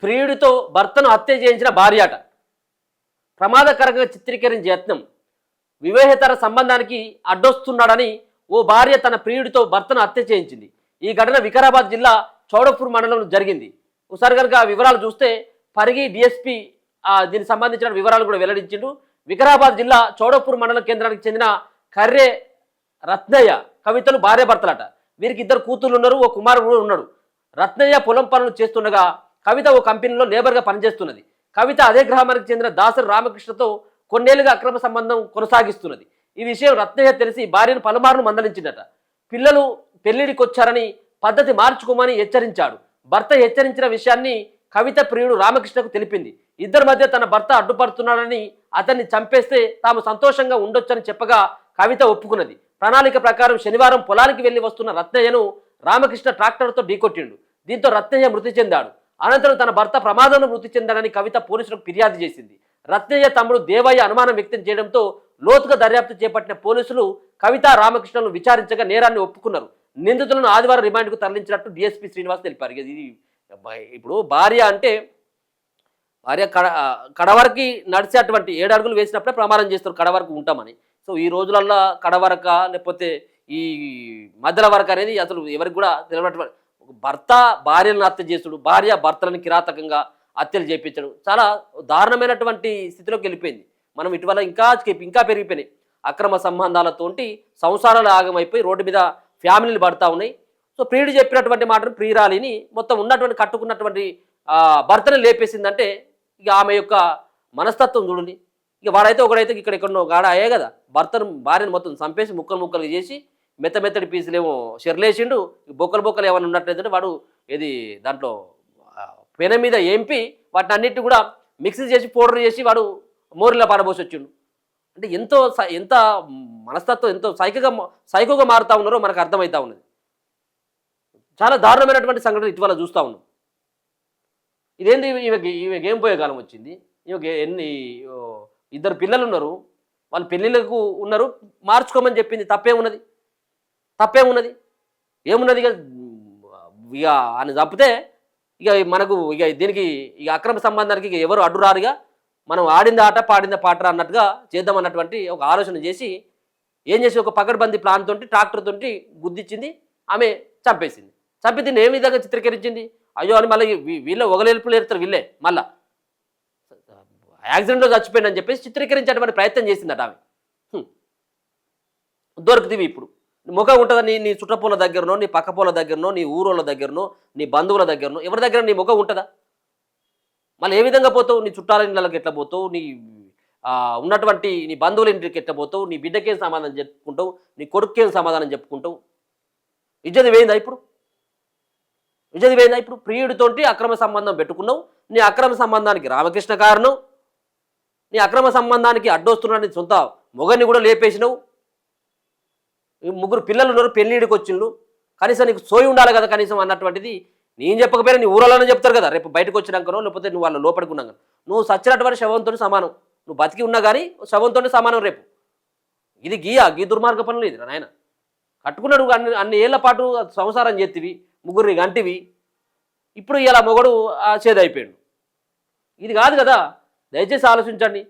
ప్రియుడితో భర్తను హత్య చేయించిన భార్య అట. ప్రమాదకరంగా చిత్రీకరించే యత్నం. వివాహేతర సంబంధానికి అడ్డొస్తున్నాడని ఓ భార్య తన ప్రియుడితో భర్తను హత్య చేయించింది. ఈ ఘటన వికారాబాద్ జిల్లా చౌడపూర్ మండలంలో జరిగింది. ఒకసారి కనుక వివరాలు చూస్తే పరిగి డిఎస్పీ దీనికి సంబంధించిన వివరాలు కూడా వెల్లడించిండు. వికారాబాద్ జిల్లా చౌడపూర్ మండల కేంద్రానికి చెందిన కర్రే రత్నయ్య కవితలు భార్య భర్తలట. వీరికి 2 కూతుర్లు ఉన్నారు, ఓ కుమారుడు కూడా ఉన్నాడు. రత్నయ్య పొలం పనులు చేస్తుండగా కవిత ఓ కంపెనీలో లేబర్గా పనిచేస్తున్నది. కవిత అదే గ్రామానికి చెందిన దాసరి రామకృష్ణతో కొన్నేళ్లుగా అక్రమ సంబంధం కొనసాగిస్తున్నది. ఈ విషయం రత్నయ్య తెలిసి భార్యను పలుమార్లు మందలించిందట. పిల్లలు పెళ్లిడికి వచ్చారని పద్ధతి మార్చుకోమని హెచ్చరించాడు. భర్త హెచ్చరించిన విషయాన్ని కవిత ప్రియుడు రామకృష్ణకు తెలిపింది. ఇద్దరి మధ్య తన భర్త అడ్డుపడుతున్నాడని, అతన్ని చంపేస్తే తాము సంతోషంగా ఉండొచ్చని చెప్పగా కవిత ఒప్పుకున్నది. ప్రణాళిక ప్రకారం శనివారం పొలానికి వెళ్లి వస్తున్న రత్నయ్యను రామకృష్ణ ట్రాక్టర్తో ఢీకొట్టిండు. దీంతో రత్నయ్య మృతి చెందాడు. అనంతరం తన భర్త ప్రమాదంలో మృతి చెందాడని కవిత పోలీసులకు ఫిర్యాదు చేసింది. రత్నయ్య తమ్ముడు దేవయ్య అనుమానం వ్యక్తం చేయడంతో లోతుగా దర్యాప్తు చేపట్టిన పోలీసులు కవిత రామకృష్ణను విచారించగా నేరాన్ని ఒప్పుకున్నారు. నిందితులను ఆదివారం రిమాండ్కు తరలించినట్టు డిఎస్పీ శ్రీనివాస్ తెలిపారు. ఇది ఇప్పుడు భార్య అంటే భార్య కడవరకి నడిచేటువంటి 7 అడుగులు వేసినప్పుడే ప్రమాణం చేస్తారు కడవరకు ఉంటామని. సో ఈ రోజులల్లో కడవరక లేకపోతే ఈ మధ్యల వరకు అనేది అసలు ఎవరికి కూడా తెలియనటువంటి భర్త భార్యలను హత్య చేసుడు, భార్య భర్తలను కిరాతకంగా హత్యలు చేయించడం చాలా దారుణమైనటువంటి స్థితిలోకి వెళ్ళిపోయింది. మనం ఇటీవల ఇంకా పెరిగిపోయినాయి. అక్రమ సంబంధాలతోటి సంసారాలు ఆగమైపోయి రోడ్డు మీద ఫ్యామిలీలు పడతా ఉన్నాయి. సో ప్రియుడు చెప్పినటువంటి మాటను ప్రియురాలిని మొత్తం ఉన్నటువంటి కట్టుకున్నటువంటి భర్తను లేపేసిందంటే ఇక ఆమె యొక్క మనస్తత్వం చూడండి. ఇక వాడైతే ఒకడైతే ఎక్కడెక్కడో గాడ అయ్యే కదా, భార్యను మొత్తం చంపేసి ముక్కలు చేసి మెత్తడి పీసులేమో షెర్లేసిండు. బొక్కలు ఏమైనా ఉన్నట్లయితే వాడు ఇది దాంట్లో పెన మీద ఏంపి వాటిని అన్నిటి కూడా మిక్సీ చేసి పౌడర్ చేసి వాడు మోరిలో పారబోసి వచ్చిండు. అంటే ఎంత మనస్తత్వం ఎంతో సైకోగా మారుతూ ఉన్నారో మనకు అర్థమవుతా ఉన్నది. చాలా దారుణమైనటువంటి సంఘటన ఇటీవల చూస్తూ ఉన్నాం. ఇదేంటి ఈమెకి ఏం పోయే కాలం వచ్చింది? ఈమెకి 2 పిల్లలు ఉన్నారు, వాళ్ళు పెళ్ళిళ్ళకు ఉన్నారు, మార్చుకోమని చెప్పింది. తప్పేమున్నది? ఏమున్నది? ఇక ఆయన తప్పితే ఇక మనకు దీనికి అక్రమ సంబంధానికి ఎవరు అడ్డురారుగా మనం ఆడింది ఆట పాడింది పాట అన్నట్టుగా చేద్దామన్నటువంటి ఒక ఆలోచన చేసి ఏం చేసి ఒక పకడ్బందీ ప్లాన్ తోటి ట్రాక్టర్ తోటి గుద్దిచ్చింది. ఆమె చంపేసింది. చంపి దీన్ని ఏ విధంగా చిత్రీకరించింది? అయ్యో అని మళ్ళీ వీళ్ళే ఒగలేల్పులు ఏరుతారు, వీళ్ళే మళ్ళా యాక్సిడెంట్లో చచ్చిపోయిందని చెప్పేసి చిత్రీకరించేటువంటి ప్రయత్నం చేసిందట ఆమె. దొరుకుతుంది ఇప్పుడు ముఖం ఉంటుందా? నీ చుట్టపూల దగ్గరనో, నీ పక్కపోల దగ్గరనో, నీ ఊరోళ్ళ దగ్గరనో, నీ బంధువుల దగ్గరనో, ఎవరి దగ్గర నీ ముఖం ఉంటుందా? మళ్ళీ ఏ విధంగా పోతావు? నీ చుట్టాల ఇళ్ళకి ఎట్లా పోతావు? నీ ఉన్నటువంటి నీ బంధువుల ఇంటికి ఎట్లా పోతావు? నీ బిడ్డకేం సమాధానం చెప్పుకుంటావు? నీ కొడుకేం సమాధానం చెప్పుకుంటావు? ఇజ్జతి పోయిందా ఇప్పుడు? ప్రియుడితోటి అక్రమ సంబంధం పెట్టుకున్నావు. నీ అక్రమ సంబంధానికి రామకృష్ణ కారణం. నీ అక్రమ సంబంధానికి అడ్డొస్తున్నాడు. సొంత మొగన్ని కూడా లేపేసినావు. 3 పిల్లలు ఉన్నారు, పెళ్ళిడికి వచ్చిండు. కనీసం నీకు సోయి ఉండాలి కదా కనీసం అన్నటువంటిది నేను చెప్పకపోయినా నీ ఊరలోనే చెప్తారు కదా. రేపు బయటకు వచ్చినాకనో లేకపోతే నువ్వు వాళ్ళ లోపడుకున్నాక నువ్వు సచ్చినటువంటి శవంతో సమానం. నువ్వు బతికి ఉన్నా కానీ శవంతో సమానం రేపు. ఇది గీ దుర్మార్గ పనులు ఇది నాయన. కట్టుకున్నాడు అన్ని ఏళ్ల పాటు సంసారం చేతివి, 3 గంటివి. ఇప్పుడు ఇలా మొగడు చేదైపోయాడు. ఇది కాదు కదా. దయచేసి ఆలోచించండి.